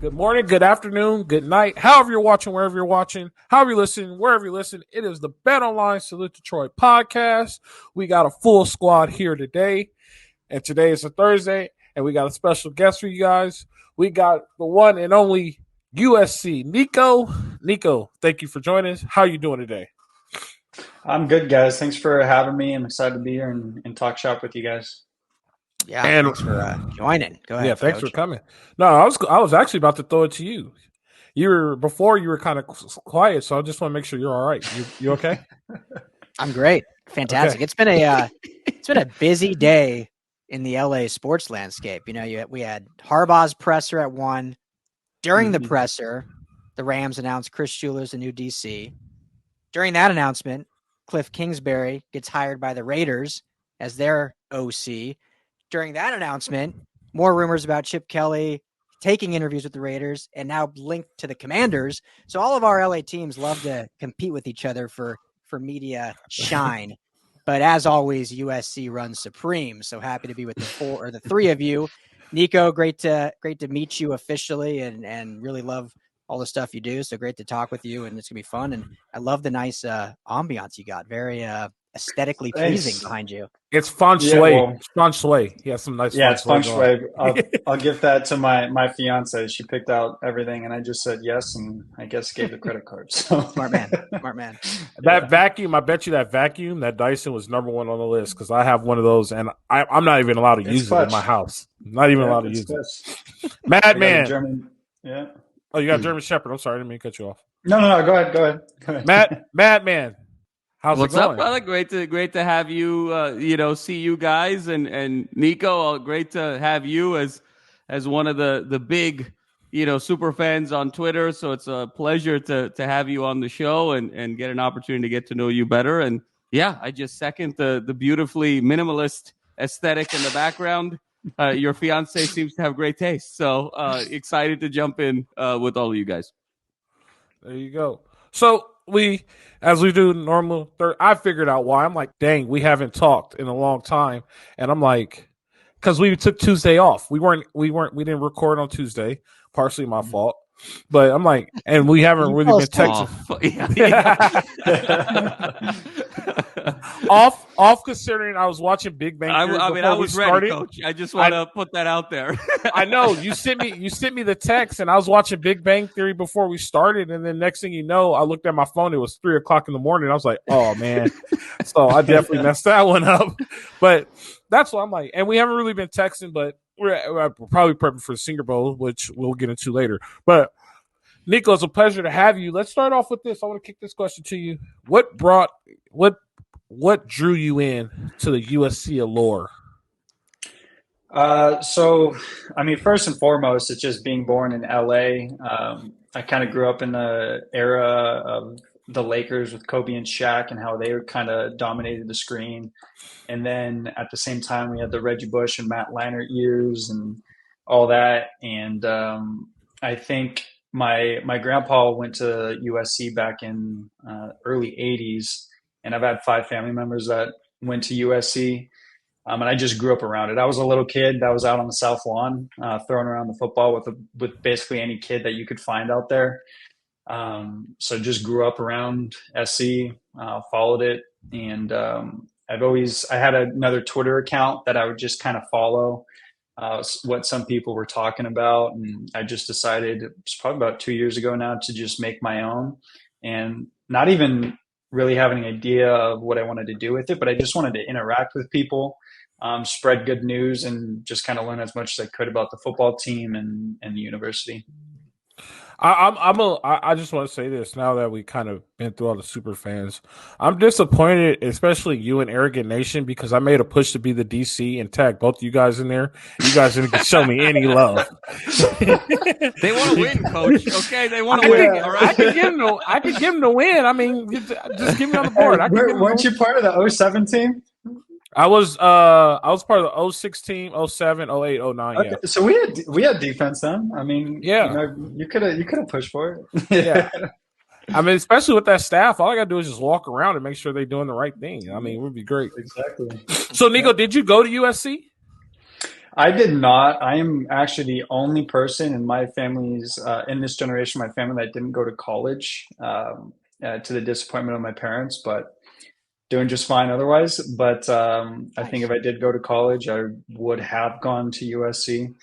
Good morning, good afternoon, good night. However you're watching, wherever you're watching, however you're listening, wherever you listen, it is the Bet Online Salute Detroit podcast. We got a full squad here today, and today is a Thursday, and we got a special guest for you guys. We got the one and only USC Nico. Nico, thank you for joining us. How are you doing today? I'm good, guys. Thanks for having me. I'm excited to be here and talk shop with you guys. Yeah, and thanks for joining. Go ahead. Yeah, thanks for coming. No, I was actually about to throw it to you. You were kind of quiet, so I just want to make sure you're all right. You okay? I'm great. Fantastic. Okay. It's been a busy day in the LA sports landscape. You know, we had Harbaugh's presser at 1. During the presser, the Rams announced Chris Schuler's the new DC. During that announcement, Cliff Kingsbury gets hired by the Raiders as their OC. During that announcement, more rumors about Chip Kelly taking interviews with the Raiders and now linked to the Commanders. So all of our LA teams love to compete with each other for media shine. But as always, USC runs supreme. So happy to be with the three of you. Nico, great to meet you officially and really love all the stuff you do. So great to talk with you, and it's gonna be fun. And I love the nice ambiance you got. Very aesthetically pleasing behind you. It's feng shui. It's feng shui. He has some nice. Yeah, it's feng shui. I'll give that to my fiance. She picked out everything, and I just said yes, and I guess gave the credit card. So smart man. That vacuum, I bet you that Dyson was number one on the list because I have one of those, and I'm not even allowed to use it in my house. I'm not even allowed to use it. Madman. Yeah. Oh, you got a German Shepherd. I'm sorry, I didn't mean to cut you off. No. Go ahead. Madman. What's up, brother? Great to have you. See you guys and Nico. Great to have you as one of the big super fans on Twitter. So it's a pleasure to have you on the show and get an opportunity to get to know you better. And yeah, I just second the beautifully minimalist aesthetic in the background. Your fiance seems to have great taste. So excited to jump in with all of you guys. There you go. So as we do normal, I figured out why. I'm like, dang, we haven't talked in a long time, and I'm like, because we took Tuesday off. We didn't record on Tuesday. Partially my fault, but I'm like, and we haven't really been texting. Off considering I was watching Big Bang Theory. I was ready, Coach. I just want to put that out there. I know you sent me the text, and I was watching Big Bang Theory before we started, and then next thing you know, I looked at my phone. It was 3:00 in the morning. I was like, oh man, so I definitely messed that one up. But that's what I'm like, and we haven't really been texting, but we're probably prepping for the Senior Bowl, which we'll get into later. But Nico, it's a pleasure to have you. Let's start off with this. I want to kick this question to you. What drew you in to the USC allure? So, I mean, first and foremost, it's just being born in LA. I kind of grew up in the era of the Lakers with Kobe and Shaq and how they kind of dominated the screen. And then at the same time, we had the Reggie Bush and Matt Leinart years and all that. And I think my grandpa went to USC back in early 80s. And I've had 5 family members that went to USC, and I just grew up around it. I was a little kid that was out on the South Lawn throwing around the football with basically any kid that you could find out there. So just grew up around SC, followed it, and I had another Twitter account that I would just kind of follow what some people were talking about, and I just decided it's probably about 2 years ago now to just make my own, and not even really having an idea of what I wanted to do with it, but I just wanted to interact with people, spread good news, and just kind of learn as much as I could about the football team and the university. I just want to say this now that we kind of been through all the super fans. I'm disappointed, especially you and Arrogant Nation, because I made a push to be the DC and tag both you guys in there. You guys didn't show me any love. They want to win, Coach. Okay, they want to win. All right, I could give them the win. I mean, just give me on the board. Weren't you part of the 07 team? I was part of the 06 team, 07, 08, 09. Okay. Yeah. So we had defense then. I mean, yeah, you could have pushed for it. Yeah. I mean, especially with that staff, all I gotta do is just walk around and make sure they're doing the right thing. I mean, it would be great. Exactly. So, Nico, did you go to USC? I did not. I am actually the only person in my family's in this generation, my family, that didn't go to college, to the disappointment of my parents, but doing just fine otherwise. But I think if I did go to college, I would have gone to USC,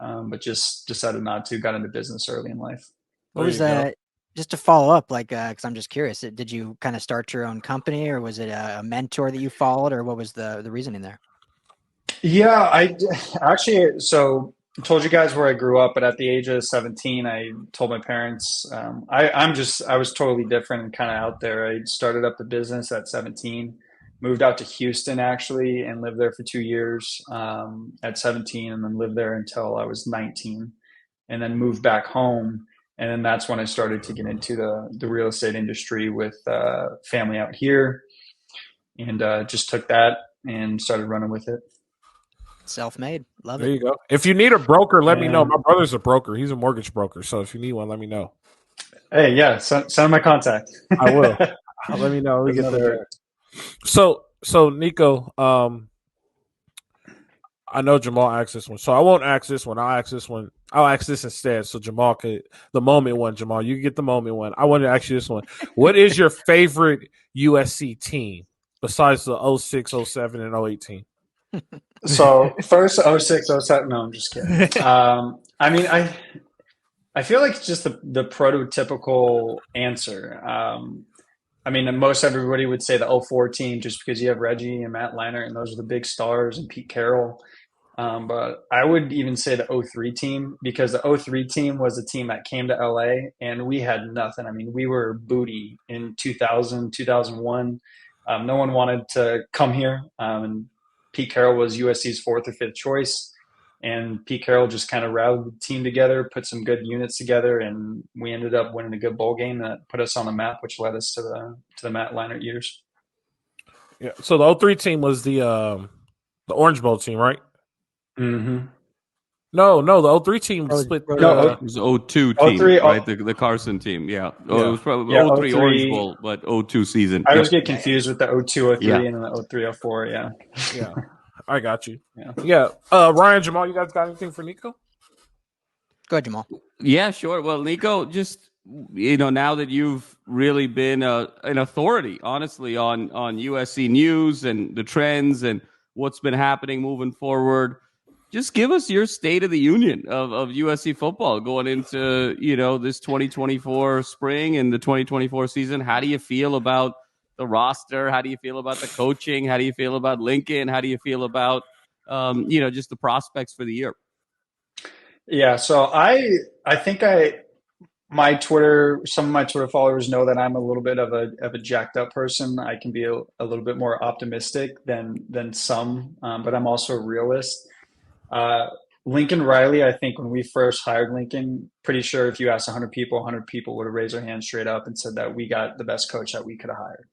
but just decided not to. Got into business early in life. What was that? Just to follow up, like, because I'm just curious, did you kind of start your own company, or was it a mentor that you followed, or what was the reasoning there? Yeah, I actually, so I told you guys where I grew up, but at the age of 17, I told my parents, I was totally different and kind of out there. I started up the business at 17, moved out to Houston actually, and lived there for 2 years at 17, and then lived there until I was 19, and then moved back home. And then that's when I started to get into the real estate industry with family out here, and just took that and started running with it. Self-made. Love it. There you go. If you need a broker, let me know. My brother's a broker. He's a mortgage broker. So if you need one, let me know. Hey, yeah, send my contact. I will. Let me know. We get there. So Nico, I know Jamal asked this one, so I won't ask this one. I'll ask this one. I'll ask this instead, so Jamal could the moment one. Jamal, you get the moment one. I want to ask you this one. What is your favorite USC team besides the 06, 07, and 018? So first 06, 07. No, I'm just kidding. I mean, I feel like it's just the prototypical answer. I mean, most everybody would say the 04 team just because you have Reggie and Matt Leinart, and those are the big stars, and Pete Carroll. But I would even say the 03 team, because the 03 team was a team that came to LA and we had nothing. I mean, we were booty in 2000, 2001. No one wanted to come here. And Pete Carroll was USC's 4th or 5th choice. And Pete Carroll just kind of rallied the team together, put some good units together, and we ended up winning a good bowl game that put us on the map, which led us to the Matt Leinart years. Yeah. So the 03 team was the Orange Bowl team, right? Mm-hmm. No, the 03 team split. No, it was 02 team, 03, right? The Carson team, yeah. It was probably 03 Orange Bowl, but 02 season. I always get confused with the 02, 03, and then the 03, 04, yeah. Yeah, I got you. Yeah. Ryan, Jamal, you guys got anything for Nico? Go ahead, Jamal. Yeah, sure. Well, Nico, just, now that you've really been an authority, honestly, on USC news and the trends and what's been happening moving forward, just give us your state of the union of USC football going into, this 2024 spring and the 2024 season. How do you feel about the roster? How do you feel about the coaching? How do you feel about Lincoln? How do you feel about, just the prospects for the year? Yeah, so I think my Twitter, some of my Twitter followers know that I'm a little bit of a jacked up person. I can be a little bit more optimistic than some, but I'm also a realist. Lincoln Riley, I think when we first hired Lincoln, pretty sure if you asked 100 people would have raised their hand straight up and said that we got the best coach that we could have hired.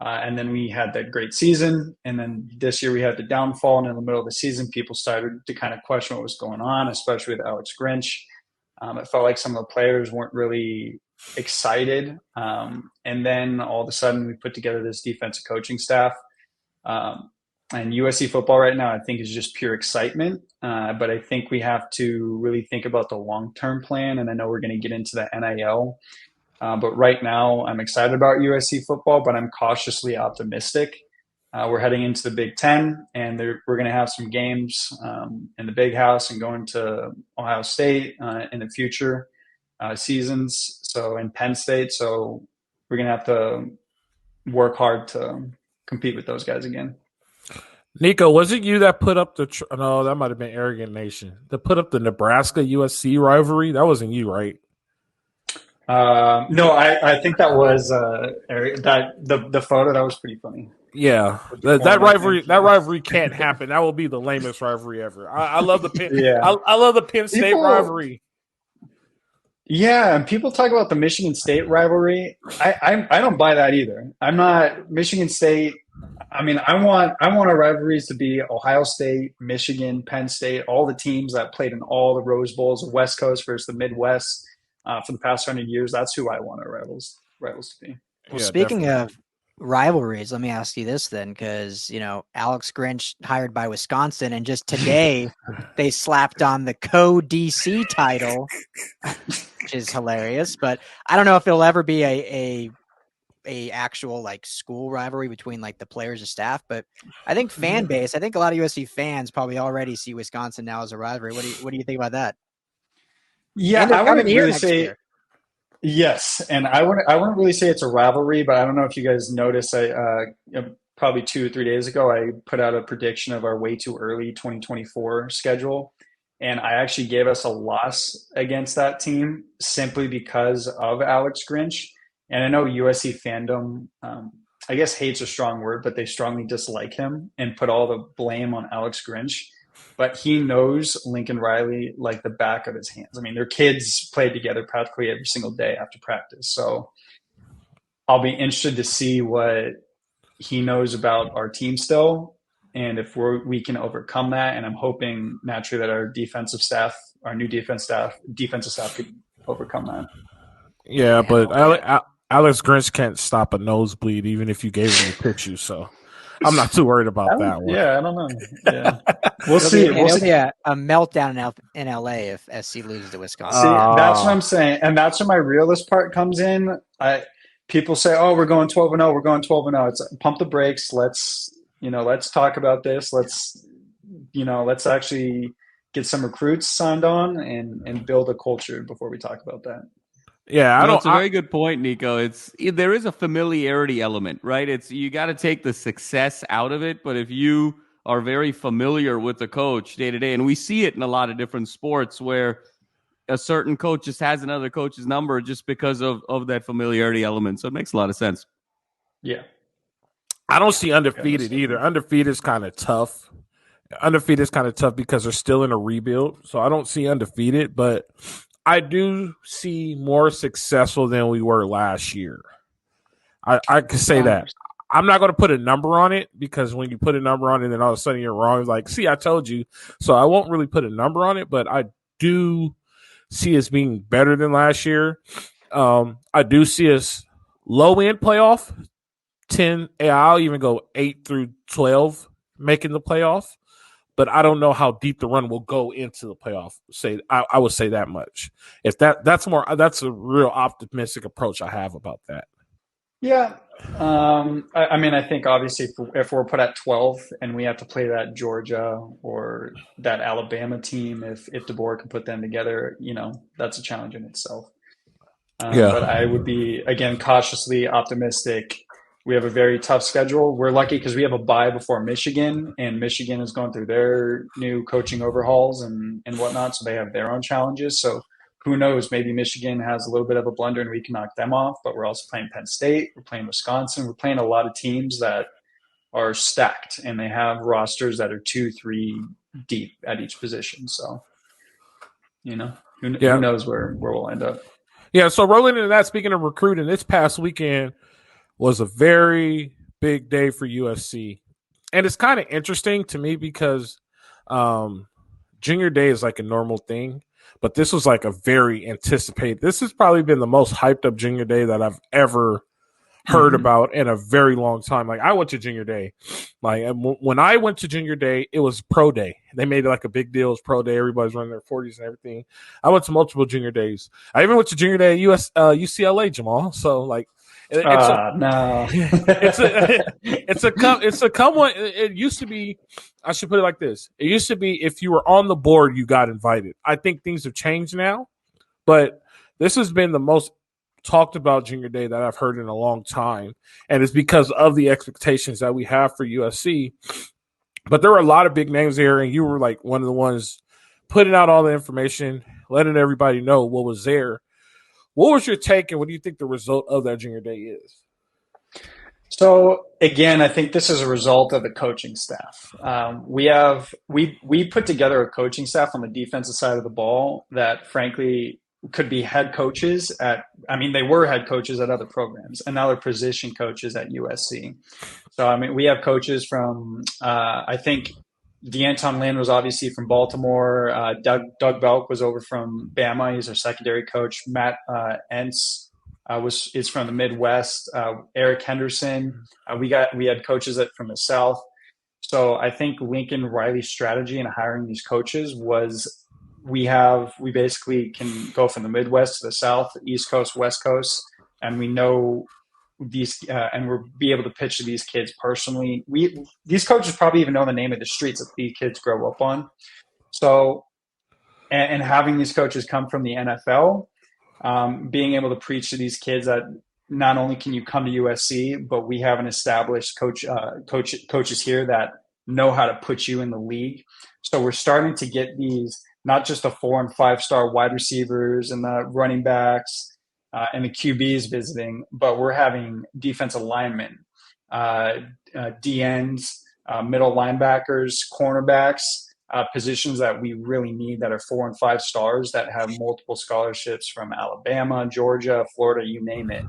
And then we had that great season. And then this year we had the downfall. And in the middle of the season, people started to kind of question what was going on, especially with Alex Grinch. It felt like some of the players weren't really excited. And then all of a sudden we put together this defensive coaching staff. And USC football right now, I think, is just pure excitement. But I think we have to really think about the long-term plan. And I know we're going to get into the NIL. But right now, I'm excited about USC football, but I'm cautiously optimistic. We're heading into the Big Ten, and we're going to have some games in the Big House and going to Ohio State in the future seasons. So in Penn State, so we're going to have to work hard to compete with those guys again. Nico, was it you that put up no, that might have been Arrogant Nation, that put up the Nebraska USC rivalry? That wasn't you, right? No, I think that was the photo. That was pretty funny. Yeah, that rivalry can't happen. That will be the lamest rivalry ever. I love the Penn. Yeah. I love the Penn State rivalry. Yeah, and people talk about the Michigan State rivalry. I don't buy that either. I'm not Michigan State. I mean, I want our rivalries to be Ohio State, Michigan, Penn State, all the teams that played in all the Rose Bowls, the West Coast versus the Midwest for the past 100 years. That's who I want our rivals to be. Well, speaking of rivalries, let me ask you this then, because, Alex Grinch hired by Wisconsin, and just today they slapped on the co-DC title, which is hilarious. But I don't know if it'll ever be a actual like school rivalry between like the players and staff. But I think fan base, I think a lot of USC fans probably already see Wisconsin now as a rivalry. What do you think about that? Yeah, I wouldn't really say. Yes, and I wouldn't really say it's a rivalry, but I don't know if you guys noticed. Probably 2 or 3 days ago, I put out a prediction of our way too early 2024 schedule, and I actually gave us a loss against that team simply because of Alex Grinch. And I know USC fandom, I guess hate's a strong word, but they strongly dislike him and put all the blame on Alex Grinch. But he knows Lincoln Riley like the back of his hands. I mean, their kids played together practically every single day after practice. So I'll be interested to see what he knows about our team still, and if we can overcome that. And I'm hoping naturally that our defensive staff, our new defensive staff could overcome that. Yeah, but Alex Grinch can't stop a nosebleed even if you gave him a tissue. So I'm not too worried about that one. Yeah, I don't know. Yeah. We'll see. It'll be a meltdown in LA if SC loses to Wisconsin. See, that's what I'm saying. And that's where my realist part comes in. People say, oh, we're going 12-0. We're going 12-0. It's pump the brakes. Let's talk about this. Let's actually get some recruits signed on and build a culture before we talk about that. Yeah, it's a very good point, Nico. There is a familiarity element, right? You got to take the success out of it, but if you are very familiar with the coach day to day, and we see it in a lot of different sports where a certain coach just has another coach's number just because of that familiarity element. So it makes a lot of sense. Yeah. I don't see undefeated either. Undefeated is kind of tough. Because they're still in a rebuild. So I don't see undefeated, but I do see more successful than we were last year. I can say that. I'm not going to put a number on it, because when you put a number on it, then all of a sudden you're wrong. It's like, see, I told you. So I won't really put a number on it, but I do see us being better than last year. I do see us low end playoff 10. I'll even go 8 through 12 making the playoff. But I don't know how deep the run will go into the playoff. I would say that much. If that's a real optimistic approach I have about that. Yeah. I think obviously if we're put at 12 and we have to play that Georgia or that Alabama team, if DeBoer can put them together, that's a challenge in itself. But I would be, again, cautiously optimistic. We have a very tough schedule. We're lucky because we have a bye before Michigan, and Michigan is going through their new coaching overhauls and whatnot, so they have their own challenges. So who knows, maybe Michigan has a little bit of a blunder and we can knock them off, but we're also playing Penn State, we're playing Wisconsin, we're playing a lot of teams that are stacked, and they have rosters that are 2-3 deep at each position. So, who knows where we'll end up. Yeah, so rolling into that, speaking of recruiting, this past weekend was a very big day for USC. And it's kind of interesting to me because junior day is like a normal thing, but this was like a very anticipated. This has probably been the most hyped up junior day that I've ever heard about in a very long time. Like, I went to junior day. Like, when I went to junior day, it was pro day. They made it like a big deal. It was pro day. Everybody's running their 40s and everything. I went to multiple junior days. I even went to junior day at UCLA, Jamal. So, like, no. It's a come one. It used to be, I should put it like this. It used to be if you were on the board, you got invited. I think things have changed now, but this has been the most talked about junior day that I've heard in a long time. And it's because of the expectations that we have for USC. But there were a lot of big names there, and you were like one of the ones putting out all the information, letting everybody know what was there. What was your take, and what do you think the result of that junior day is? So again, I think this is a result of the coaching staff. We put together a coaching staff on the defensive side of the ball that, frankly, could be head coaches they were head coaches at other programs, and now they're position coaches at USC. So we have coaches from I think D'Anton Lynn was obviously from Baltimore. Doug Belk was over from Bama. He's our secondary coach. Matt Entz, is from the Midwest. Eric Henderson. We had coaches from the South. So I think Lincoln Riley's strategy in hiring these coaches was we basically can go from the Midwest to the South, East Coast, West Coast, and we know these and we'll be able to pitch to these kids personally. These coaches probably even know the name of the streets that these kids grow up on. So, and having these coaches come from the NFL, being able to preach to these kids that not only can you come to USC, but we have an established coaches here that know how to put you in the league. So we're starting to get these, not just the 4- and 5-star wide receivers and the running backs and the QBs visiting, but we're having defensive linemen, DNs, middle linebackers, cornerbacks, positions that we really need that are 4 and 5 stars that have multiple scholarships from Alabama, Georgia, Florida, you name it.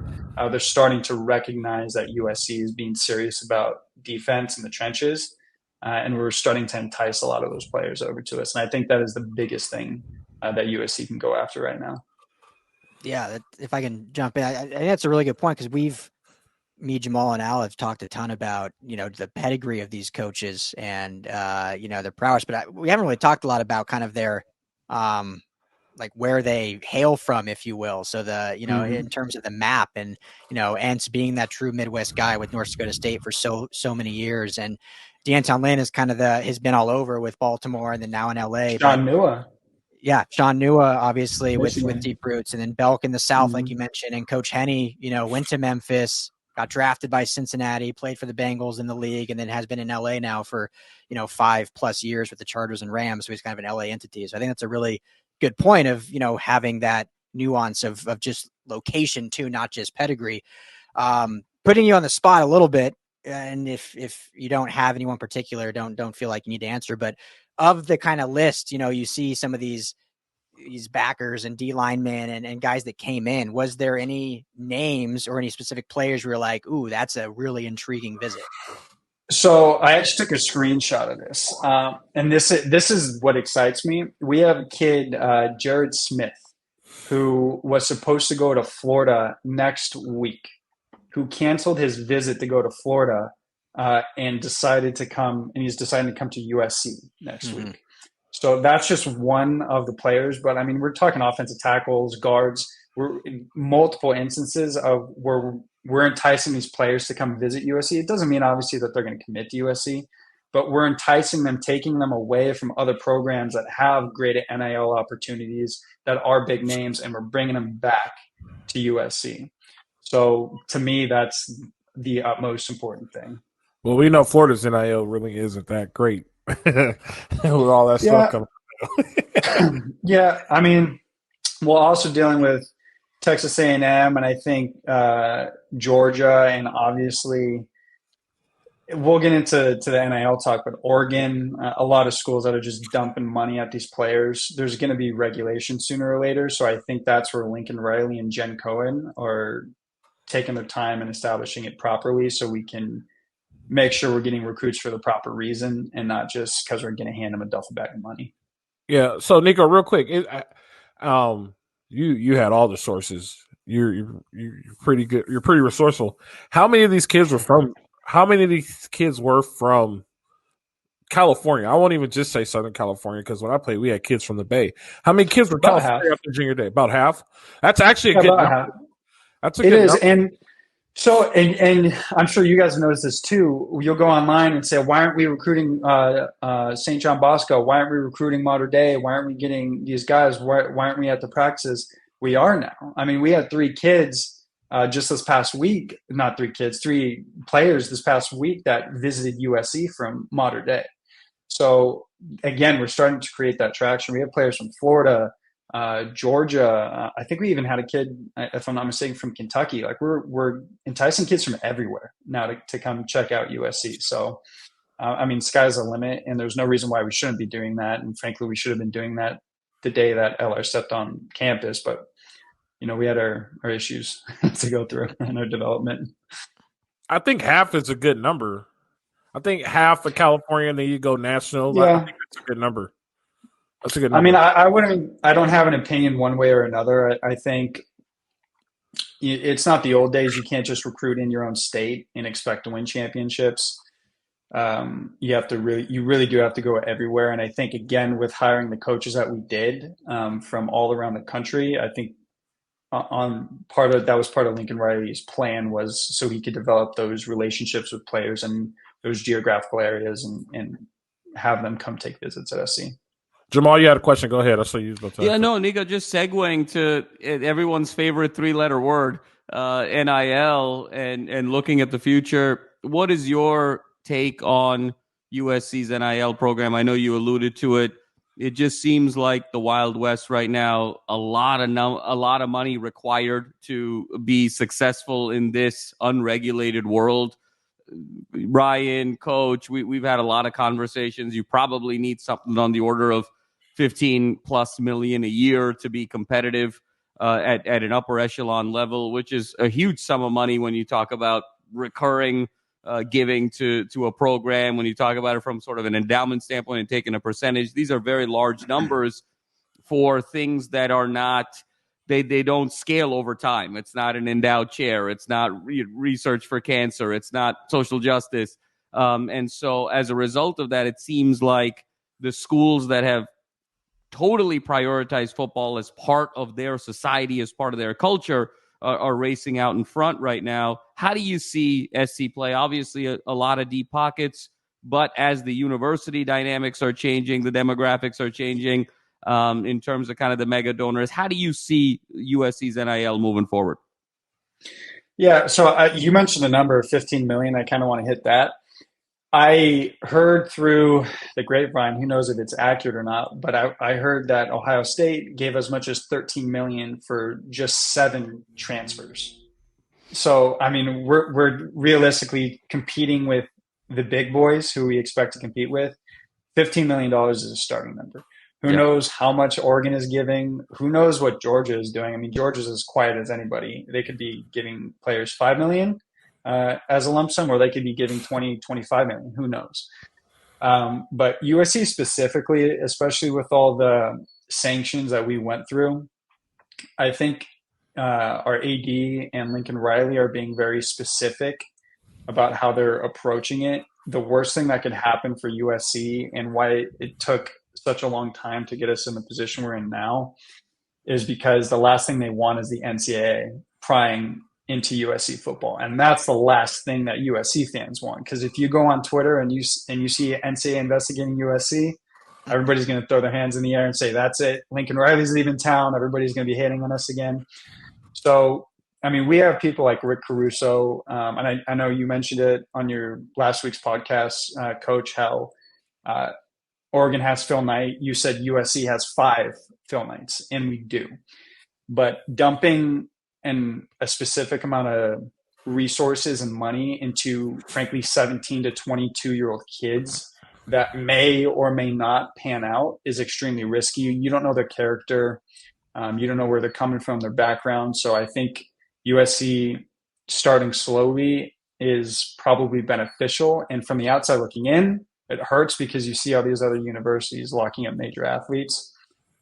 They're starting to recognize that USC is being serious about defense in the trenches. And we're starting to entice a lot of those players over to us. And I think that is the biggest thing that USC can go after right now. Yeah, if I can jump in, I think that's a really good point because me, Jamal, and Al have talked a ton about, the pedigree of these coaches and, their prowess, but we haven't really talked a lot about kind of their, like where they hail from, if you will. So in terms of the map and, Entz being that true Midwest guy with North Dakota State for so many years. And D'Anton Lynn is kind of has been all over with Baltimore and then now in LA. Sean Nua. Yeah, Sean Nua, obviously, with deep roots. And then Belk in the South, like you mentioned. And Coach Henne, went to Memphis, got drafted by Cincinnati, played for the Bengals in the league, and then has been in LA now for, 5+ years with the Chargers and Rams. So he's kind of an LA entity. So I think that's a really good point of, having that nuance of just location too, not just pedigree. Putting you on the spot a little bit, and if you don't have anyone particular, don't feel like you need to answer, but of the kind of list, you see some of these backers and D linemen and guys that came in, was there any names or any specific players where you're like, ooh, that's a really intriguing visit? So I actually took a screenshot of this. And this is what excites me. We have a kid, Jared Smith, who was supposed to go to Florida next week, who canceled his visit to go to Florida and decided to come, and he's deciding to come to USC next week. So that's just one of the players. But I mean, we're talking offensive tackles, guards. We're in multiple instances of where we're enticing these players to come visit USC. It doesn't mean obviously that they're going to commit to USC, but we're enticing them, taking them away from other programs that have great NIL opportunities that are big names, and we're bringing them back to USC. So to me, that's the utmost important thing. Well, we know Florida's NIL really isn't that great with all that stuff coming. Yeah, I mean, we're also dealing with Texas A&M, and I think Georgia, and obviously we'll get into the NIL talk, but Oregon, a lot of schools that are just dumping money at these players. There's going to be regulation sooner or later, so I think that's where Lincoln Riley and Jen Cohen are taking their time and establishing it properly so we can make sure we're getting recruits for the proper reason and not just because we're going to hand them a duffel bag of money. Yeah. So Nico, real quick, you had all the sources. You're pretty good. You're pretty resourceful. How many of these kids were from California? I won't even just say Southern California because when I played, we had kids from the Bay. How many kids were California after junior day? About half. That's actually a good number. Half. That's a good number. And so, and I'm sure you guys noticed this too. You'll go online and say, why aren't we recruiting St. John Bosco? Why aren't we recruiting Mater Dei? Why aren't we getting these guys? Why aren't we at the practices? We are now. I mean, we had 3 kids just this past week. Not 3 kids, 3 players this past week that visited USC from Mater Dei. So again, we're starting to create that traction. We have players from Florida, Georgia. I think we even had a kid, if I'm not mistaken, from Kentucky. Like we're enticing kids from everywhere now to come check out USC. So, I mean, sky's the limit, and there's no reason why we shouldn't be doing that. And frankly, we should have been doing that the day that LR stepped on campus. But, we had our issues to go through in our development. I think half is a good number. I think half of California, and then you go national. Yeah. I think that's a good number. That's a good number. I mean, I don't have an opinion one way or another. I think it's not the old days. You can't just recruit in your own state and expect to win championships. You really do have to go everywhere. And I think, again, with hiring the coaches that we did from all around the country, I think that was part of Lincoln Riley's plan, was so he could develop those relationships with players in those geographical areas and have them come take visits at SC. Jamal, you had a question. Go ahead. I saw you. Yeah, no, Nico, just segueing to everyone's favorite 3-letter word, NIL, and looking at the future. What is your take on USC's NIL program? I know you alluded to it. It just seems like the Wild West right now. A lot of money required to be successful in this unregulated world. Ryan, Coach, we've had a lot of conversations. You probably need something on the order of $15+ million a year to be competitive at an upper echelon level, which is a huge sum of money when you talk about recurring giving to a program. When you talk about it from sort of an endowment standpoint and taking a percentage, these are very large numbers for things that are not, they don't scale over time. It's not an endowed chair. It's not research for cancer. It's not social justice. And so as a result of that, it seems like the schools that have totally prioritized football as part of their society, as part of their culture, are racing out in front right now. How do you see SC play? Obviously, a lot of deep pockets, but as the university dynamics are changing, the demographics are changing in terms of kind of the mega donors. How do you see USC's NIL moving forward? Yeah, so you mentioned a number of 15 million. I kind of want to hit that. I heard through the grapevine, who knows if it's accurate or not, but I heard that Ohio State gave as much as 13 million for just 7 transfers. So, I mean, we're realistically competing with the big boys who we expect to compete with. $15 million is a starting number. Who knows how much Oregon is giving? Who knows what Georgia is doing? I mean, Georgia's as quiet as anybody. They could be giving players $5 million. As a lump sum, or they could be giving 20, 25 million, who knows? But USC specifically, especially with all the sanctions that we went through, I think our AD and Lincoln Riley are being very specific about how they're approaching it. The worst thing that could happen for USC, and why it took such a long time to get us in the position we're in now, is because the last thing they want is the NCAA prying into USC football. And that's the last thing that USC fans want. Because if you go on Twitter and you see NCAA investigating USC, everybody's going to throw their hands in the air and say, that's it. Lincoln Riley's leaving town. Everybody's going to be hating on us again. So, I mean, we have people like Rick Caruso. And I know you mentioned it on your last week's podcast, Coach, how Oregon has Phil Knight. You said USC has 5 Phil Knights, and we do. But dumping and a specific amount of resources and money into, frankly, 17 to 22-year-old kids that may or may not pan out is extremely risky. You don't know their character. You don't know where they're coming from, their background. So I think USC starting slowly is probably beneficial. And from the outside looking in, it hurts because you see all these other universities locking up major athletes.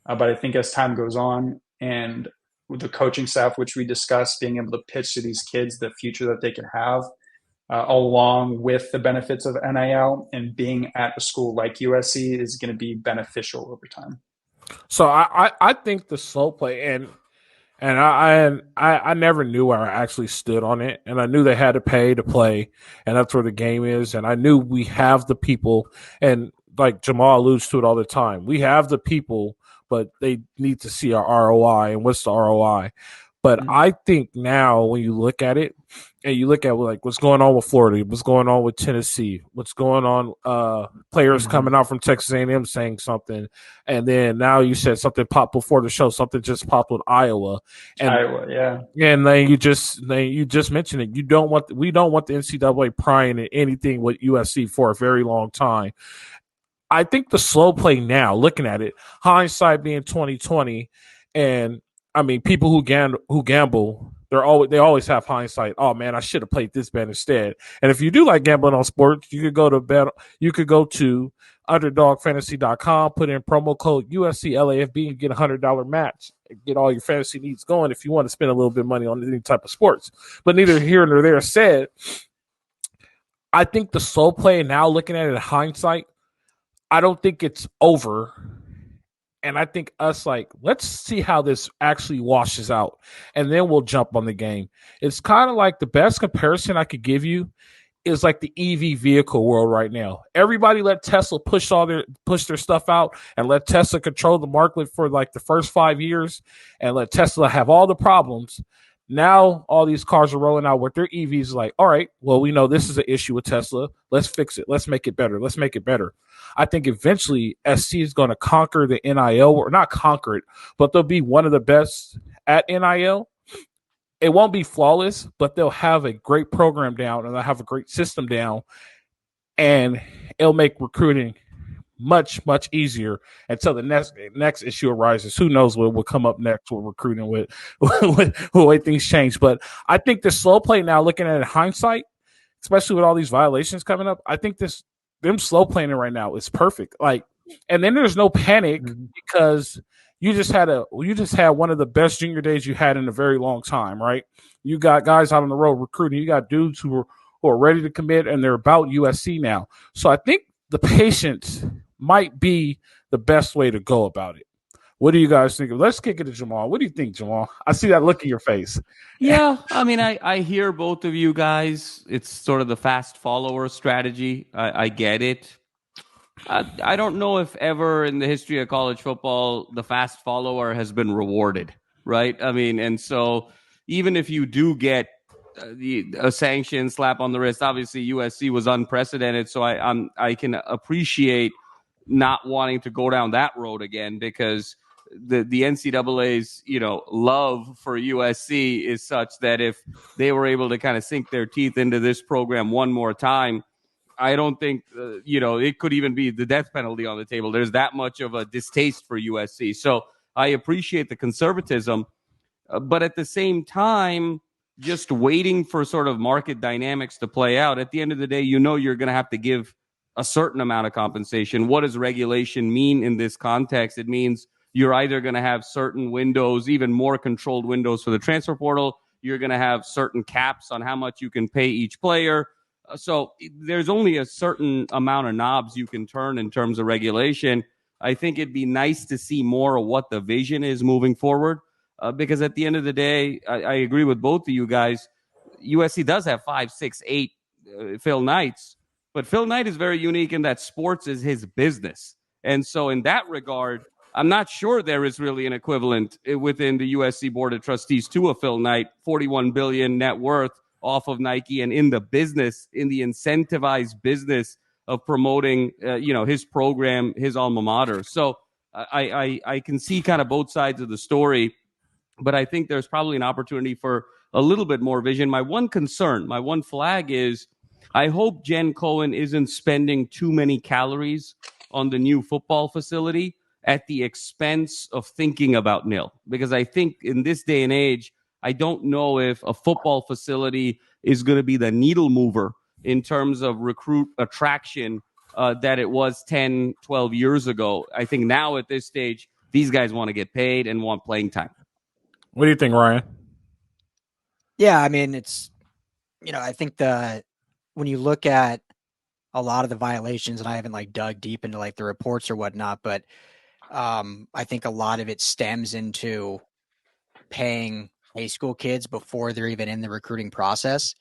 But I think as time goes on, and with the coaching staff, which we discussed, being able to pitch to these kids the future that they can have, along with the benefits of NIL and being at a school like USC, is going to be beneficial over time. So I think the slow play, and I never knew where I actually stood on it, and I knew they had to pay to play, and that's where the game is, and I knew we have the people, and like Jamal alludes to it all the time, we have the people, but they need to see our ROI, and what's the ROI? But I think now when you look at it, and you look at like what's going on with Florida, what's going on with Tennessee, what's going on, players coming out from Texas A&M saying something, and then now you said something popped before the show, something just popped with Iowa, and and then you just mentioned it. We don't want the NCAA prying at anything with USC for a very long time. I think the slow play now, looking at it, hindsight being 2020, and I mean, people who gamble, they always have hindsight. Oh man, I should have played this bet instead. And if you do like gambling on sports, you could go to underdogfantasy.com, put in promo code USC LAFB and get a $100 match. Get all your fantasy needs going if you want to spend a little bit of money on any type of sports. But neither here nor there said, I think the slow play now, looking at it in hindsight, I don't think it's over. And I think us, let's see how this actually washes out, and then we'll jump on the game. It's kind of like the best comparison I could give you is like the EV vehicle world right now. Everybody let Tesla push their stuff out and let Tesla control the market for like the first 5 years and let Tesla have all the problems. Now all these cars are rolling out with their EVs like, all right, well, we know this is an issue with Tesla. Let's fix it. Let's make it better. Let's make it better. I think eventually SC is going to conquer the NIL, or not conquer it, but they'll be one of the best at NIL. It won't be flawless, but they'll have a great program down and they'll have a great system down, and it'll make recruiting much, much easier until the next issue arises. Who knows what will come up next with recruiting with the way things change. But I think the slow play now, looking at it in hindsight, especially with all these violations coming up, I think them slow playing it right now is perfect. And then there's no panic because you just had one of the best junior days you had in a very long time, right? You got guys out on the road recruiting. You got dudes who are ready to commit, and they're about USC now. So I think the patience might be the best way to go about it. What do you guys think? Let's kick it to Jamal. What do you think, Jamal? I see that look in your face. Yeah, I mean, I hear both of you guys. It's sort of the fast follower strategy. I get it. I don't know if ever in the history of college football the fast follower has been rewarded, right? I mean, and so even if you do get a sanction, slap on the wrist, obviously USC was unprecedented, so I can appreciate not wanting to go down that road again, because the NCAA's love for USC is such that if they were able to kind of sink their teeth into this program one more time, I don't think it could even be the death penalty on the table. There's that much of a distaste for USC. So I appreciate the conservatism, but at the same time, just waiting for sort of market dynamics to play out. At the end of the day, you're going to have to give a certain amount of compensation. What does regulation mean in this context? It means you're either going to have certain windows, even more controlled windows for the transfer portal. You're going to have certain caps on how much you can pay each player. So there's only a certain amount of knobs you can turn in terms of regulation. I think it'd be nice to see more of what the vision is moving forward, because at the end of the day, I agree with both of you guys. USC does have 5, 6, 8 Phil Knights, but Phil Knight is very unique in that sports is his business. And so in that regard, I'm not sure there is really an equivalent within the USC Board of Trustees to a Phil Knight, $41 billion net worth off of Nike and in the business, in the incentivized business of promoting, his program, his alma mater. So I can see kind of both sides of the story, but I think there's probably an opportunity for a little bit more vision. My one concern, my one flag is I hope Jen Cohen isn't spending too many calories on the new football facility at the expense of thinking about NIL. Because I think in this day and age, I don't know if a football facility is going to be the needle mover in terms of recruit attraction that it was 10, 12 years ago. I think now at this stage, these guys want to get paid and want playing time. What do you think, Ryan? Yeah, I mean, it's, I think when you look at a lot of the violations, and I haven't dug deep into the reports or whatnot, but I think a lot of it stems into paying high school kids before they're even in the recruiting process.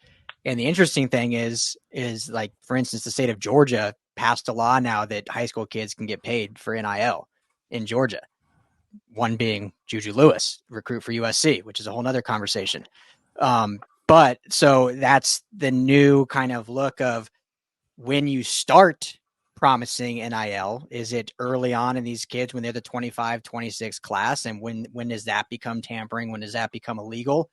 And the interesting thing is for instance, the state of Georgia passed a law now that high school kids can get paid for NIL in Georgia. One being Juju Lewis, recruit for USC, which is a whole nother conversation. But so that's the new kind of look of when you start promising NIL. Is it early on in these kids when they're the 25, 26 class? And when does that become tampering? When does that become illegal?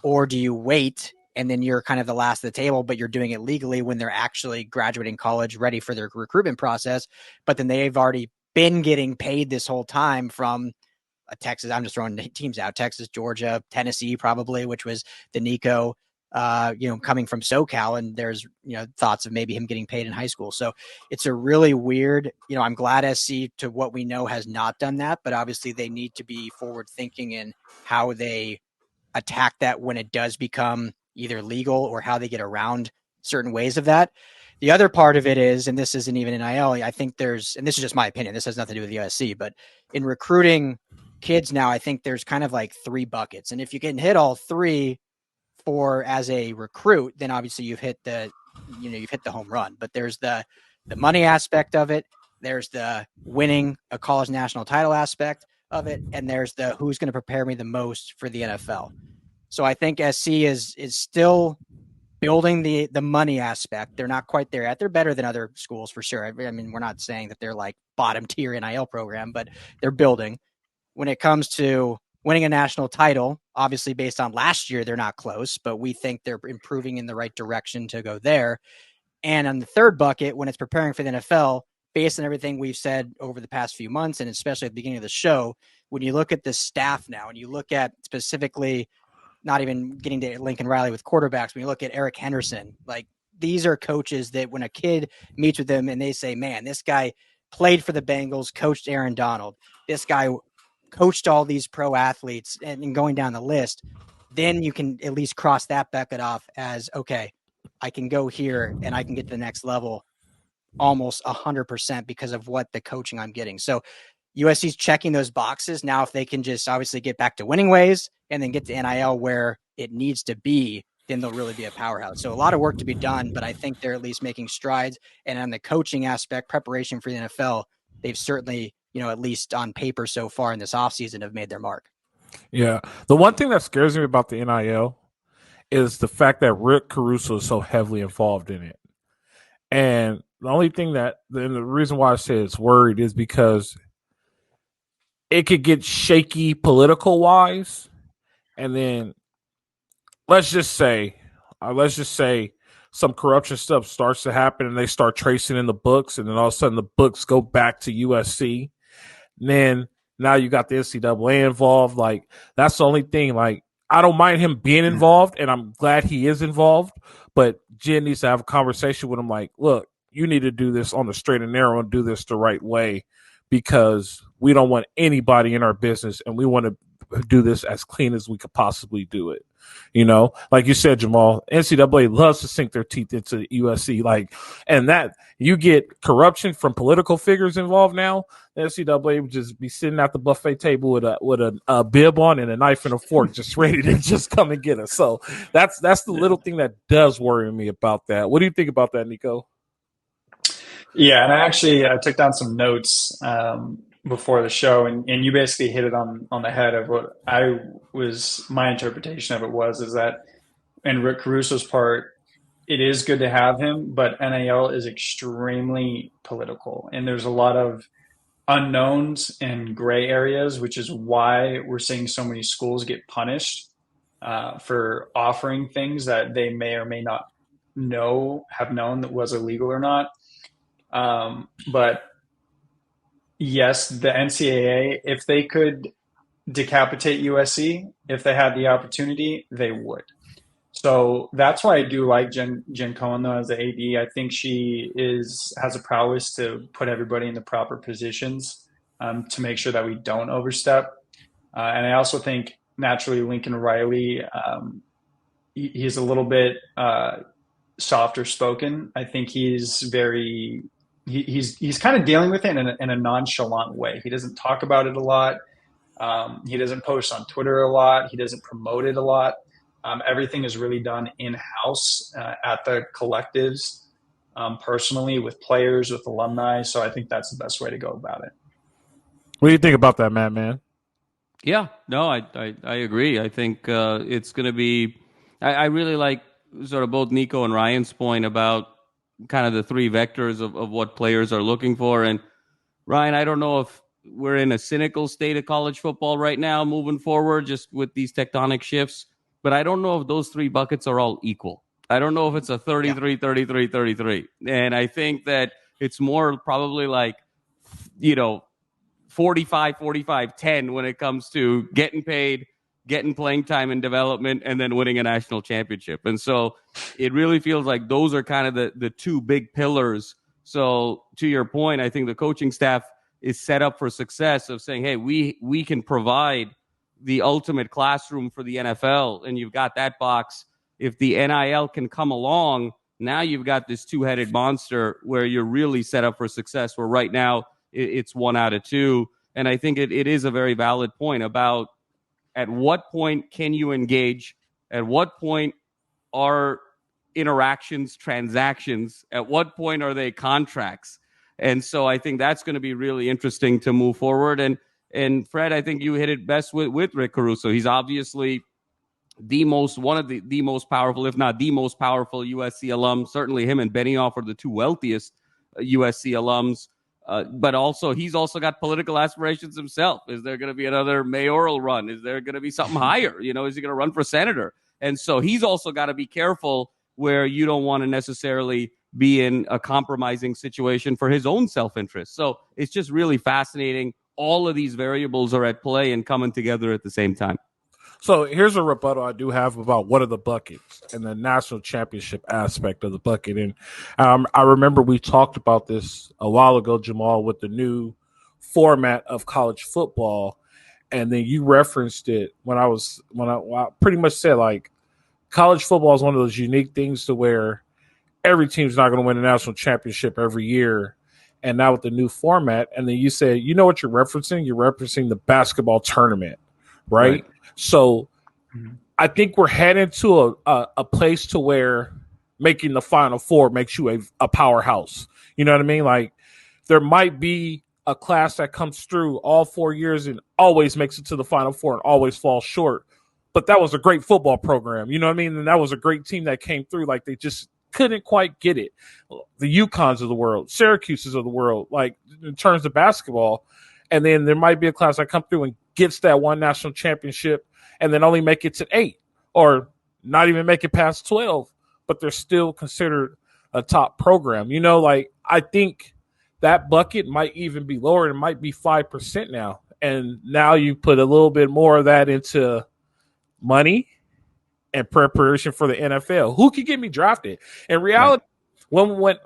Or do you wait and then you're kind of the last of the table, but you're doing it legally when they're actually graduating college, ready for their recruitment process, but then they've already been getting paid this whole time from Texas. I'm just throwing teams out: Texas, Georgia, Tennessee, probably, which was the Nico coming from SoCal, and there's, thoughts of maybe him getting paid in high school. So it's a really weird, I'm glad SC, to what we know, has not done that, but obviously they need to be forward thinking in how they attack that when it does become either legal, or how they get around certain ways of that. The other part of it is, and this isn't even NIL, I think there's, and this is just my opinion, this has nothing to do with USC, but in recruiting kids now, I think there's kind of like 3 buckets. And if you can hit all 3 as a recruit, then obviously you've hit the home run. But there's the money aspect of it. There's the winning a college national title aspect of it. And there's the who's going to prepare me the most for the NFL. So I think SC is still building the money aspect. They're not quite there yet. They're better than other schools for sure. I mean, we're not saying that they're like bottom tier NIL program, but they're building. When it comes to winning a national title, obviously based on last year, they're not close, but we think they're improving in the right direction to go there. And on the third bucket, when it's preparing for the NFL, based on everything we've said over the past few months, and especially at the beginning of the show, when you look at the staff now, and you look at specifically, not even getting to Lincoln Riley with quarterbacks, when you look at Eric Henderson, like, these are coaches that when a kid meets with them and they say, man, this guy played for the Bengals, coached Aaron Donald, this guy coached all these pro athletes, and going down the list, then you can at least cross that bucket off as, okay, I can go here and I can get to the next level almost 100% because of what the coaching I'm getting. So USC's checking those boxes. Now, if they can just obviously get back to winning ways and then get to NIL where it needs to be, then they'll really be a powerhouse. So a lot of work to be done, but I think they're at least making strides. And on the coaching aspect, preparation for the NFL, they've certainly, at least on paper so far in this offseason, have made their mark. Yeah. The one thing that scares me about the NIL is the fact that Rick Caruso is so heavily involved in it. And the only thing the reason why I say it's worried is because it could get shaky political wise. And then let's just say some corruption stuff starts to happen and they start tracing in the books, and then all of a sudden the books go back to USC. And then now you got the NCAA involved. Like, that's the only thing. Like, I don't mind him being involved, and I'm glad he is involved, but Jen needs to have a conversation with him like, look, you need to do this on the straight and narrow and do this the right way, because we don't want anybody in our business, and we want to do this as clean as we could possibly do it. Like you said, Jamal, NCAA loves to sink their teeth into USC. Like, and that you get corruption from political figures involved now, the NCAA would just be sitting at the buffet table with a bib on and a knife and a fork, just ready to just come and get us. So that's the little thing that does worry me about that. What do you think about that, Nico? Yeah, and I took down some notes before the show, and you basically hit it on the head of what my interpretation of it is that in Rick Caruso's part, it is good to have him, but NIL is extremely political, and there's a lot of unknowns and gray areas, which is why we're seeing so many schools get punished for offering things that they may or may not have known that was illegal or not. But yes, the NCAA, if they could decapitate USC, if they had the opportunity, they would. So that's why I do like Jen Cohen, though, as the AD. I think she has a prowess to put everybody in the proper positions to make sure that we don't overstep. And I also think naturally Lincoln Riley, he's a little bit softer spoken. I think he's kind of dealing with it in a nonchalant way. He doesn't talk about it a lot. He doesn't post on Twitter a lot. He doesn't promote it a lot. Everything is really done in-house at the collectives, personally, with players, with alumni. So I think that's the best way to go about it. What do you think about that, man? Yeah, no, I agree. I think it's going to be – I really like sort of both Nico and Ryan's point about kind of the 3 vectors of what players are looking for. And Ryan, I don't know if we're in a cynical state of college football right now moving forward just with these tectonic shifts, but I don't know if those 3 buckets are all equal. I don't know if it's a 33, 33, 33. And I think that it's more probably like, 45, 45, 10 when it comes to getting paid, getting playing time and development, and then winning a national championship. And so it really feels like those are kind of the two big pillars. So to your point, I think the coaching staff is set up for success of saying, hey, we can provide the ultimate classroom for the NFL, and you've got that box. If the NIL can come along, now you've got this two-headed monster where you're really set up for success, where right now it's 1 out of 2. And I think it is a very valid point about at what point can you engage? At what point are interactions transactions? At what point are they contracts? And so I think that's going to be really interesting to move forward. And Fred, I think you hit it best with Rick Caruso. He's obviously one of the most powerful, if not the most powerful USC alum. Certainly him and Benioff are the two wealthiest USC alums. But also, he's also got political aspirations himself. Is there going to be another mayoral run? Is there going to be something higher? Is he going to run for senator? And so he's also got to be careful where you don't want to necessarily be in a compromising situation for his own self-interest. So it's just really fascinating. All of these variables are at play and coming together at the same time. So here's a rebuttal I do have about what are the buckets and the national championship aspect of the bucket. And I remember we talked about this a while ago, Jamal, with the new format of college football. And then you referenced it when I pretty much said, like, college football is one of those unique things to where every team's not going to win a national championship every year. And now with the new format, and then you said, you know what you're referencing? You're referencing the basketball tournament, right? So I think we're heading to a place to where making the Final Four makes you a powerhouse. You know what I mean? Like, there might be a class that comes through all 4 years and always makes it to the Final Four and always falls short. But that was a great football program. You know what I mean? And that was a great team that came through. Like, they just couldn't quite get it. The UConns of the world, Syracuses of the world, like, in terms of basketball. And then there might be a class that comes through and gets that one national championship and then only make it to 8 or not even make it past 12, but they're still considered a top program. Like, I think that bucket might even be lower. It might be 5% now. And now you put a little bit more of that into money and preparation for the NFL. Who could get me drafted? In reality, when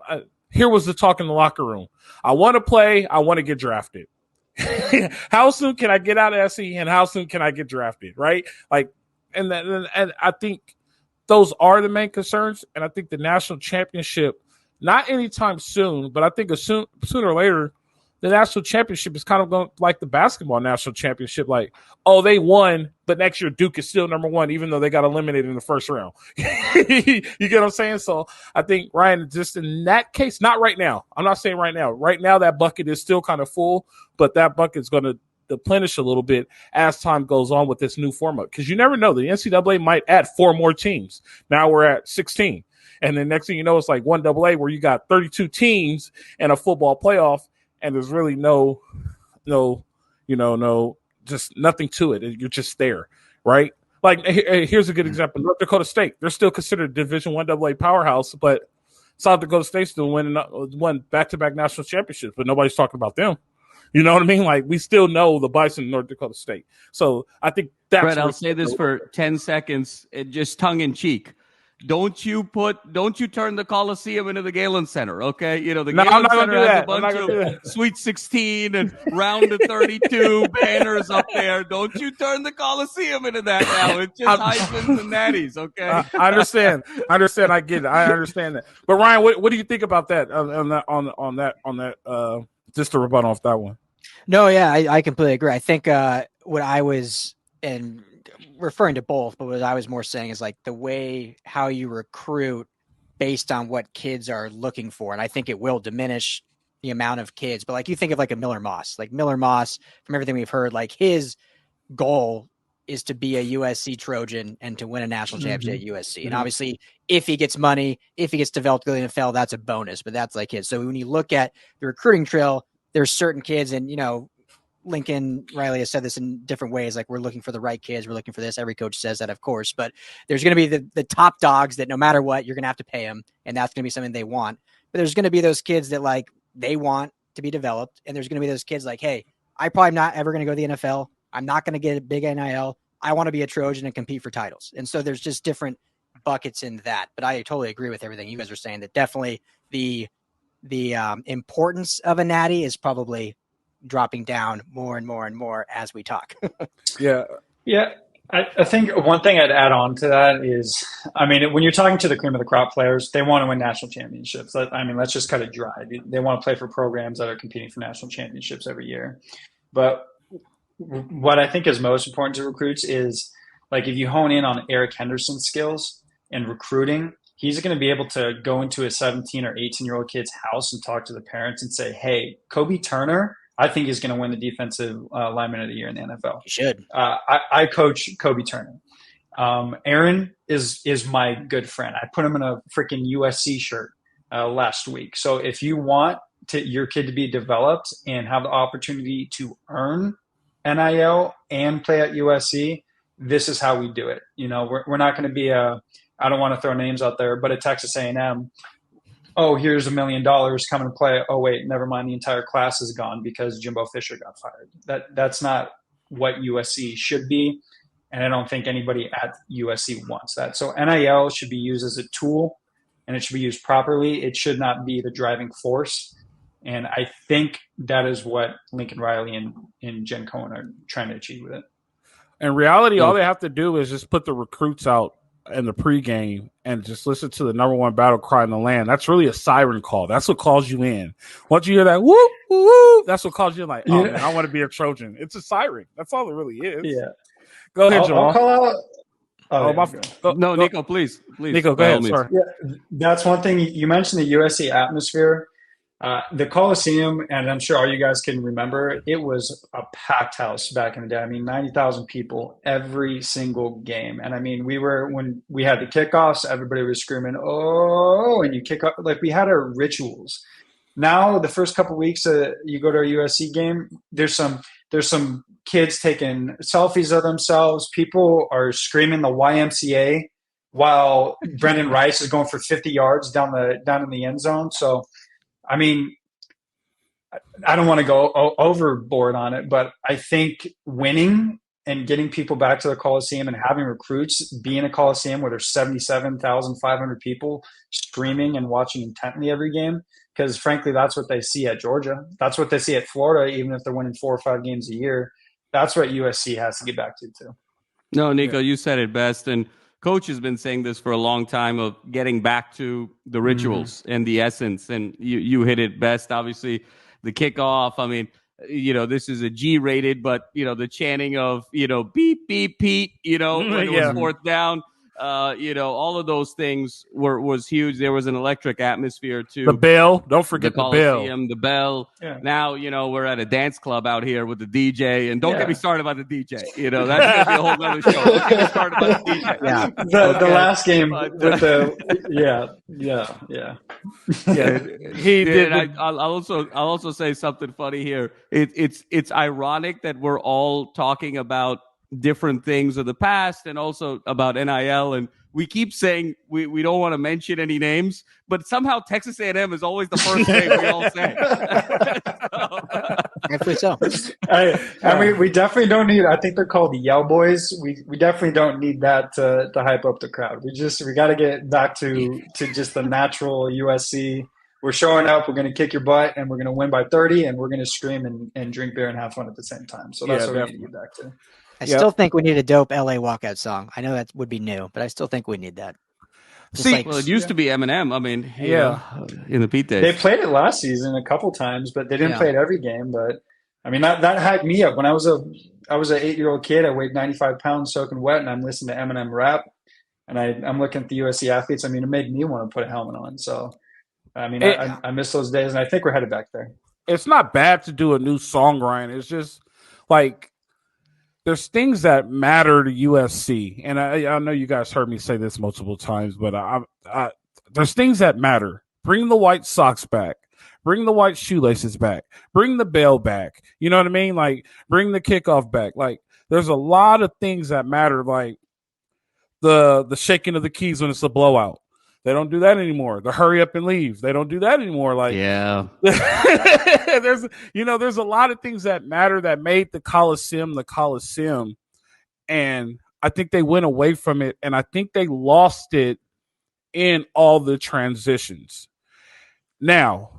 here was the talk in the locker room. I want to play. I want to get drafted. How soon can I get out of SC and how soon can I get drafted? Right? Like, and I think those are the main concerns. And I think the national championship, not anytime soon, but I think sooner or later, the national championship is kind of going like the basketball national championship. Like, oh, they won, but next year Duke is still number one, even though they got eliminated in the first round. You get what I'm saying? So I think, Ryan, just in that case, not right now. I'm not saying right now. Right now, that bucket is still kind of full, but that bucket's going to deplenish a little bit as time goes on with this new format. Because you never know. The NCAA might add 4 more teams. Now we're at 16. And then next thing you know, it's like 1AA where you got 32 teams and a football playoff. And there's really no, just nothing to it. You're just there, right? Like, here's a good example. North Dakota State. They're still considered Division I AA powerhouse, but South Dakota State still won back-to-back national championships, but nobody's talking about them. You know what I mean? Like, we still know the Bison in North Dakota State. So I think that's Fred, I'll say this for 10 seconds, just tongue-in-cheek. Don't you turn the Coliseum into the Galen Center, okay? The Galen Center has a bunch of Sweet 16 and Round of 32 banners up there. Don't you turn the Coliseum into that now. It's just Heisman's and Natties, okay? I understand. I get it. I understand that. But Ryan, what do you think about that on that just to rebut off that one? No, yeah, I completely agree. I think what I was referring to both, but what I was more saying is like the way how you recruit based on what kids are looking for. And I think it will diminish the amount of kids, but like you think of like a Miller Moss, from everything we've heard, like his goal is to be a USC Trojan and to win a national championship at USC. And obviously if he gets money, if he gets developed to the NFL, that's a bonus, but that's like his. So when you look at the recruiting trail, there's certain kids and, Lincoln Riley has said this in different ways. Like, we're looking for the right kids. We're looking for this. Every coach says that, of course, but there's going to be the top dogs that no matter what, you're going to have to pay them. And that's going to be something they want. But there's going to be those kids that like, they want to be developed. And there's going to be those kids like, hey, I probably am not ever going to go to the NFL. I'm not going to get a big NIL, I want to be a Trojan and compete for titles. And so there's just different buckets in that. But I totally agree with everything you guys are saying, that definitely the importance of a natty is probably dropping down more and more and more as we talk. Yeah. I think one thing I'd add on to that is, I mean, when you're talking to the cream of the crop players, they want to win national championships. I mean, let's just cut it dry. They want to play for programs that are competing for national championships every year. But what I think is most important to recruits is, like, if you hone in on Eric Henderson's skills and recruiting, he's going to be able to go into a 17 or 18-year-old kid's house and talk to the parents and say, hey, Kobe Turner, I think he's going to win the defensive lineman of the year in the NFL. You should. I coach Kobe Turner. Aaron is my good friend. I put him in a freaking USC shirt last week. So if you want your kid to be developed and have the opportunity to earn NIL and play at USC, this is how we do it. You know, we're not going to be I don't want to throw names out there, but at Texas A&M, oh, here's $1 million, come and play. Oh, wait, never mind. The entire class is gone because Jimbo Fisher got fired. That's not what USC should be. And I don't think anybody at USC wants that. So NIL should be used as a tool, and it should be used properly. It should not be the driving force. And I think that is what Lincoln Riley and Jen Cohen are trying to achieve with it. In reality, all they have to do is just put the recruits out in the pregame and just listen to the number one battle cry in the land. That's really a siren call. That's what calls you in. Once you hear that, whoop, whoop, that's what calls you in, like, oh, man, I want to be a Trojan. It's a siren. That's all it really is. Yeah. Go ahead, Jamal. I'll call out. No, Nico, please. Nico, go ahead. Sorry. Yeah, that's one thing. You mentioned the USC atmosphere. The Coliseum, and I'm sure all you guys can remember, it was a packed house back in the day. I mean, 90,000 people every single game. And I mean, when we had the kickoffs, everybody was screaming, oh, and you kick up. Like, we had our rituals. Now, the first couple of weeks you go to a USC game, there's some kids taking selfies of themselves. People are screaming the YMCA while Brendan Rice is going for 50 yards down in the end zone. So, I mean, I don't want to go overboard on it, but I think winning and getting people back to the Coliseum and having recruits be in a Coliseum where there's 77,500 people streaming and watching intently every game, because frankly, that's what they see at Georgia. That's what they see at Florida, even if they're winning 4 or 5 games a year. That's what USC has to get back to too. No, Nico, you said it best. And Coach has been saying this for a long time, of getting back to the rituals and the essence. And you hit it best. Obviously, the kickoff. I mean, this is a G-rated, but, the chanting of, beep, beep, Pete, when it was fourth down. All of those things was huge. There was an electric atmosphere too. The bell, don't forget the bell. The bell. Yeah. Now, we're at a dance club out here with the DJ, and don't get me started about the DJ. That's gonna be a whole other show. Don't get me started about the DJ. Yeah, the last game with the He did. I'll also say something funny here. It's ironic that we're all talking about different things of the past and also about NIL, and we keep saying we don't want to mention any names, but somehow Texas A&M is always the first name we all say. Rightfully so. We definitely don't need, I think they're called the Yell Boys. We definitely don't need that to hype up the crowd. We got to get back to just the natural USC. We're showing up, we're going to kick your butt, and we're going to win by 30, and we're going to scream and drink beer and have fun at the same time. So that's what we need to get back to. I still think we need a dope LA walkout song. I know that would be new, but I still think we need that. It used to be Eminem. I mean, in the Pete days. They played it last season a couple times, but they didn't play it every game. But I mean, that hyped me up. When I was an 8-year-old kid, I weighed 95 pounds soaking wet, and I'm listening to Eminem rap, and I'm looking at the USC athletes. I mean, it made me want to put a helmet on. So, I mean, I miss those days, and I think we're headed back there. It's not bad to do a new song, Ryan. It's just like, there's things that matter to USC, and I know you guys heard me say this multiple times, but there's things that matter. Bring the white socks back. Bring the white shoelaces back. Bring the bell back. You know what I mean? Like, bring the kickoff back. Like, there's a lot of things that matter, like the shaking of the keys when it's a blowout. They don't do that anymore. The hurry up and leave. They don't do that anymore. Like, there's a lot of things that matter that made the Coliseum. And I think they went away from it, and I think they lost it in all the transitions. Now,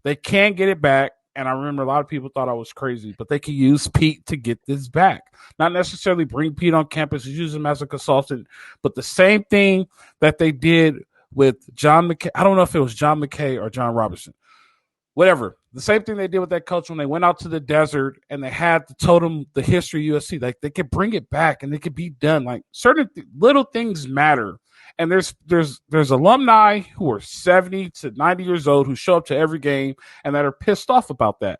they can get it back, and I remember a lot of people thought I was crazy, but they can use Pete to get this back. Not necessarily bring Pete on campus, use him as a consultant, but the same thing that they did with John McKay. I don't know if it was John McKay or John Robertson. Whatever. The same thing they did with that coach when they went out to the desert and they had told them the history of USC. Like, they could bring it back and it could be done. Like, certain little things matter. And there's alumni who are 70 to 90 years old who show up to every game and that are pissed off about that.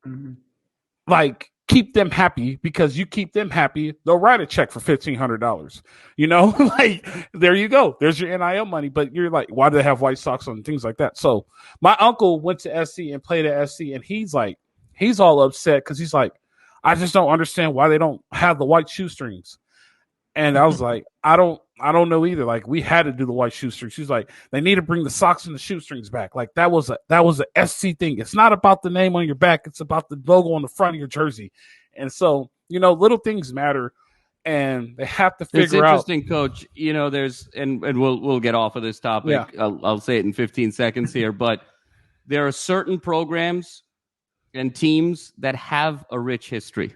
Mm-hmm. Like, keep them happy, because you keep them happy, they'll write a check for $1,500. You know, like, there you go. There's your NIL money. But you're like, why do they have white socks on and things like that? So my uncle went to SC and played at SC, and he's all upset because he's like, I just don't understand why they don't have the white shoestrings. And I was like, I don't know either. Like, we had to do the white shoestrings. She's like, they need to bring the socks and the shoestrings back. Like, that was a SC thing. It's not about the name on your back. It's about the logo on the front of your jersey. And so, you know, little things matter, and they have to figure out. It's interesting, Coach. You know, there's, and we'll get off of this topic. Yeah. I'll say it in 15 seconds here, but there are certain programs and teams that have a rich history,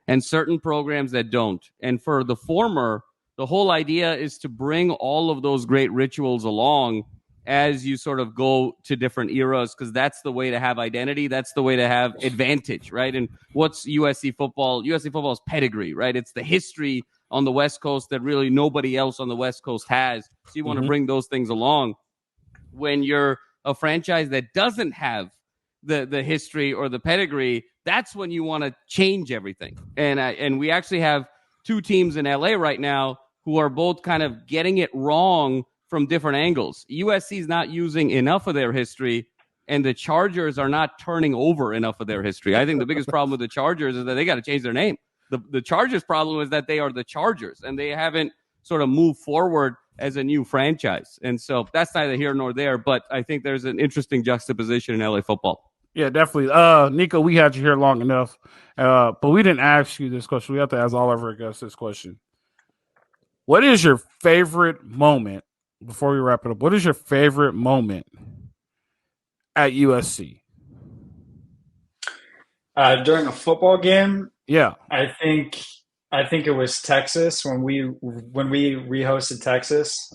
and certain programs that don't. And for the former, the whole idea is to bring all of those great rituals along as you sort of go to different eras, because that's the way to have identity. That's the way to have advantage, right? And what's USC football? USC football's pedigree, right? It's the history on the West Coast that really nobody else on the West Coast has. So you want to bring those things along. When you're a franchise that doesn't have the history or the pedigree, that's when you want to change everything. And we actually have two teams in LA right now who are both kind of getting it wrong from different angles. USC is not using enough of their history, and the Chargers are not turning over enough of their history. I think the biggest problem with the Chargers is that they got to change their name. The Chargers' problem is that they are the Chargers, and they haven't sort of moved forward as a new franchise. And so that's neither here nor there, but I think there's an interesting juxtaposition in LA football. Yeah, definitely. Nico, we had you here long enough, but we didn't ask you this question. We have to ask all of our guests this question. What is your favorite moment, before we wrap it up, what is your favorite moment at USC? During a football game? Yeah. I think it was Texas when we rehosted Texas.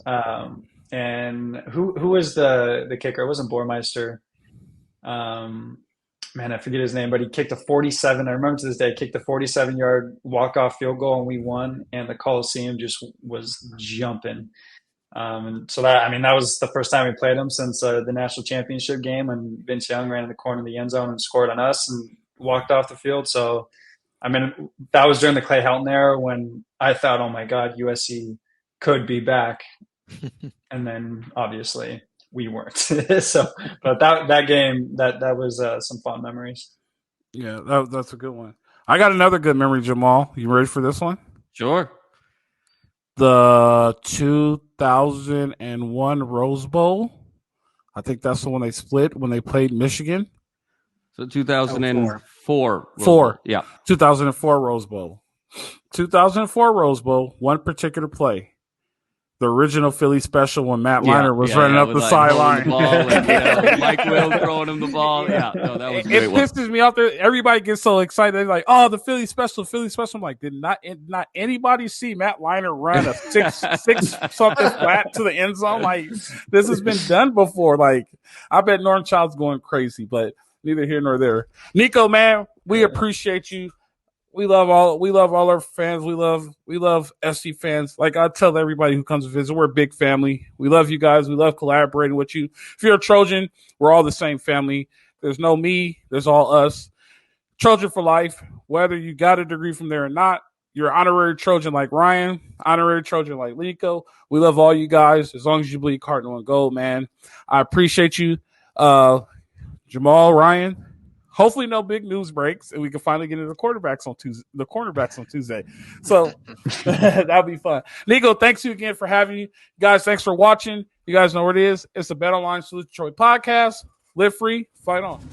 And who was the kicker? It wasn't Bormeister. Man, I forget his name, but he kicked a 47. I remember to this day, kicked a 47-yard walk-off field goal, and we won. And the Coliseum just was jumping. And so that was the first time we played them since the national championship game, and Vince Young ran in the corner of the end zone and scored on us and walked off the field. So, I mean, that was during the Clay Helton era when I thought, oh my God, USC could be back. And then obviously we weren't. So, but that game, that was some fun memories. Yeah, that's a good one. I got another good memory, Jamal. You ready for this one? Sure. The 2001 Rose Bowl. I think that's the one they split when they played Michigan. So 2004. Yeah. 2004 Rose Bowl. 2004 Rose Bowl, one particular play. The original Philly special when Matt Leinart was running up the sideline. Mike Will throwing him the ball. Yeah, no, that was a great one. It pisses me off. Everybody gets so excited. They're like, oh, the Philly special. I'm like, did not anybody see Matt Leinart run a six something flat to the end zone? Like, this has been done before. Like, I bet Norm Child's going crazy, but neither here nor there. Nico, man, we appreciate you. We love all our fans. We love SC fans. Like I tell everybody who comes to visit, we're a big family. We love you guys. We love collaborating with you. If you're a Trojan, we're all the same family. There's no me. There's all us. Trojan for life. Whether you got a degree from there or not, you're an honorary Trojan like Ryan, honorary Trojan like Nico. We love all you guys. As long as you bleed Cardinal and gold, man. I appreciate you, Jamal, Ryan. Hopefully no big news breaks, and we can finally get into the cornerbacks on Tuesday. So that'll be fun. Nico, thanks you again for having you. Guys, thanks for watching. You guys know what it is. It's the Bet Online Salute Detroit podcast. Live free, fight on.